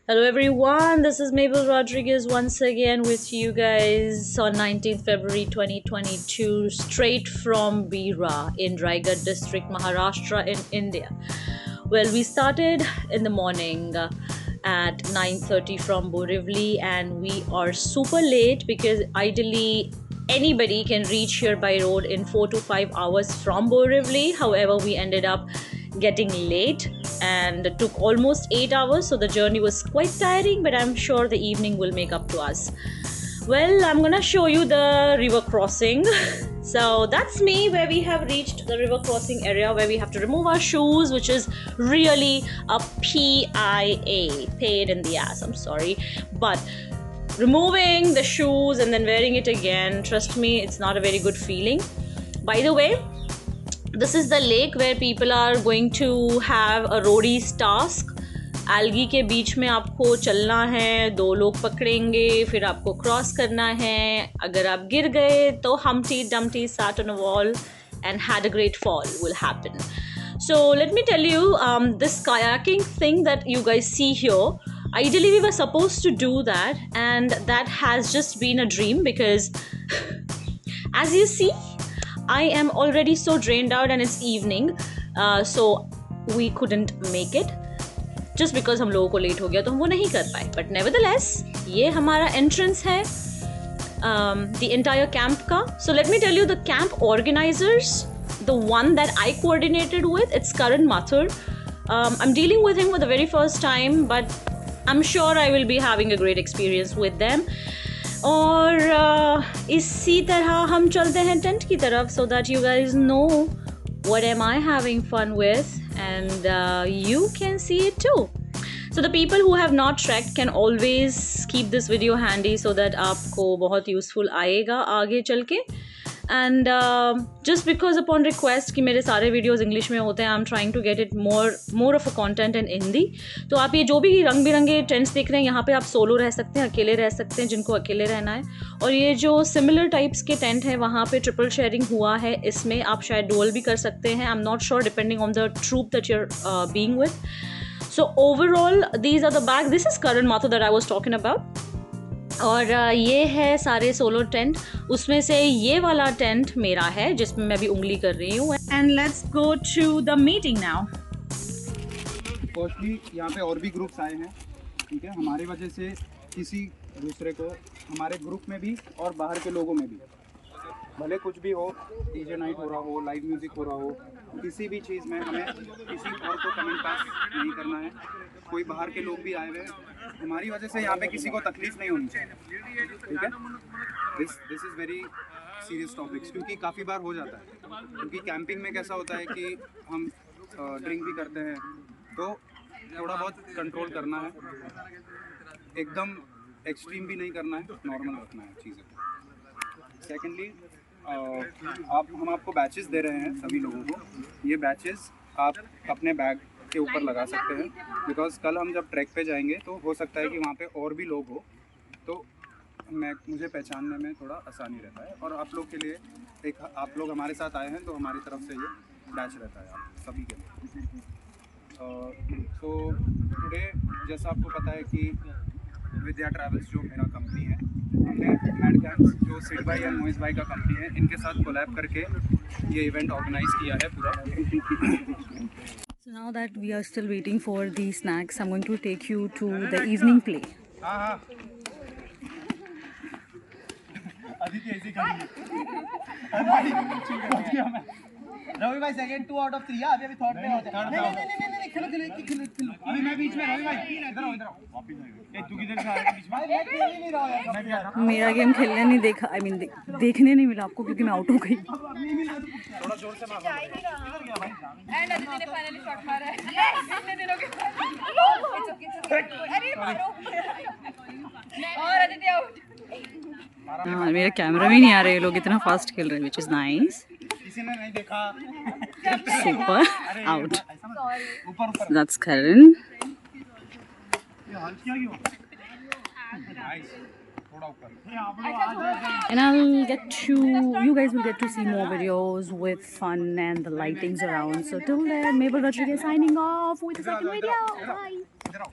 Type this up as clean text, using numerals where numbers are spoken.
Hello everyone, this is Mabel Rodriguez once again with you guys on 19th February 2022, straight from Bhira in Raigad district, Maharashtra in India. Well, we started in the morning at 9:30 from Borivali, and we are super late because ideally anybody can reach here by road in 4 to 5 hours from Borivali. However, we ended up getting late and it took almost 8 hours, so the journey was quite tiring, but I'm sure the evening will make up to us. Well, I'm gonna show you the river crossing. So that's me, where we have reached the river crossing area where we have to remove our shoes, which is really a PIA, paid in the ass, I'm sorry, but removing the shoes and then wearing it again, trust me, it's not a very good feeling. By the way, this is the lake where people are going to have a roadie's task. Algae के बीच में आपको चलना है, 2 लोग पकड़ेंगे, फिर आपको cross करना है. अगर आप गिर गए तो Humpty Dumpty sat on a wall and had a great fall will happen. So let me tell you, this kayaking thing that you guys see here, ideally we were supposed to do that, and that has just been a dream because as you see, I am already so drained out and it's evening, so we couldn't make it. Just because हम लोगों को late हो गया तो हम वो नहीं कर पाए. But nevertheless, ये हमारा entrance है the entire camp का. So let me tell you, the camp organizers, the one that I coordinated with, it's Karan Mathur. I'm dealing with him for the very first time, but I'm sure I will be having a great experience with them. और इसी तरह हम चलते हैं tent की तरफ, so that you guys know what am I having fun with, and you can see it too. So the people who have not trekked can always keep this video handy so that आपको बहुत useful आएगा आगे चल के. And just because upon request कि मेरे सारे videos English में होते हैं, I'm trying to get it more of a content in Hindi. तो आप ये जो भी रंग बिरंगे टेंट्स देख रहे हैं, यहाँ पे आप सोलो रह सकते हैं, अकेले रह सकते हैं जिनको अकेले रहना है. और ये जो सिमिलर टाइप्स के टेंट हैं, वहाँ पे ट्रिपल शेयरिंग हुआ है. इसमें आप शायद डुअल भी कर सकते हैं. I'm not sure depending on the troop that you're being with. So overall, these are the bags. This is Karan Mathur that I was talking about. और ये है सारे सोलो टेंट. उसमें से ये वाला टेंट मेरा है जिसमें मैं भी उंगली कर रही हूँ. And let's go to the meeting now. Firstly यहाँ पे और भी ग्रुप्स आए हैं, ठीक है. हमारी वजह से किसी दूसरे को, हमारे ग्रुप में भी और बाहर के लोगों में भी, भले कुछ भी हो, डीजे नाइट हो रहा हो, लाइव म्यूज़िक हो रहा हो, किसी भी चीज़ में हमें किसी और को कमेंट पास नहीं करना है. कोई बाहर के लोग भी आए हुए हैं, हमारी वजह से यहाँ पे किसी को तकलीफ नहीं होनी चाहिए, ठीक है. This is very serious topics, क्योंकि काफ़ी बार हो जाता है. क्योंकि कैंपिंग में कैसा होता है कि हम ड्रिंक भी करते हैं, तो थोड़ा बहुत कंट्रोल करना है. एकदम एक्सट्रीम भी नहीं करना है, नॉर्मल रखना है चीज़ें. सेकेंडली, हम आपको बैचेस दे रहे हैं सभी लोगों को. ये बैचेस आप अपने बैग के ऊपर लगा सकते हैं, बिकॉज कल हम जब ट्रैक पे जाएंगे तो हो सकता है कि वहाँ पे और भी लोग हो, तो मुझे पहचानने में थोड़ा आसानी रहता है. और आप लोग के लिए एक, आप लोग हमारे साथ आए हैं तो हमारी तरफ से ये बैच रहता है आप सभी के लिए. सो टुडे, जैसा आपको पता है कि विद्या ट्रैवल्स जो मेरा कंपनी है, हमने मैड कैंप्स जो सिड भाई एंड मोइज भाई का कंपनी है, इनके साथ कोलैब करके ये इवेंट ऑर्गेनाइज किया है पूरा. So now that we are still waiting for the snacks, I'm going to take you to the evening play. हाँ अदिति ऐसी रवि भाई सेकंड 2 आउट ऑफ 3. अभी थर्ड पे होते हैं. नहीं खेलो. अभी मैं बीच में. रवि भाई इधर आओ. ए तू किधर से आ रहा है बीच में? मैं खेल ही नहीं रहा यार. मैं क्या रहा. मेरा गेम खेलने नहीं देखा, आई मीन देखने नहीं मिला आपको क्योंकि मैं आउट हो गई. थोड़ा जोर से मारो. किधर गया भाई? एंड अदिति ने फाइनली शॉट मारा है. इतने दिनों के बाद. अरे मारो. और अदिति आउट. हाँ, मेरा कैमरा भी नहीं आ रहा है. लोग इतना फास्ट खेल रहे हैं, विच इज नाइस. किसी ने नहीं देखा. Super. Out. ऊपर That's Karan. ये हाल किया क्यों? नाइस. थोड़ा ऊपर. And I'll get to, you guys will get to see more videos with fun and the lightings around. So till then, Mabel Rodriguez signing off with a second video. Bye.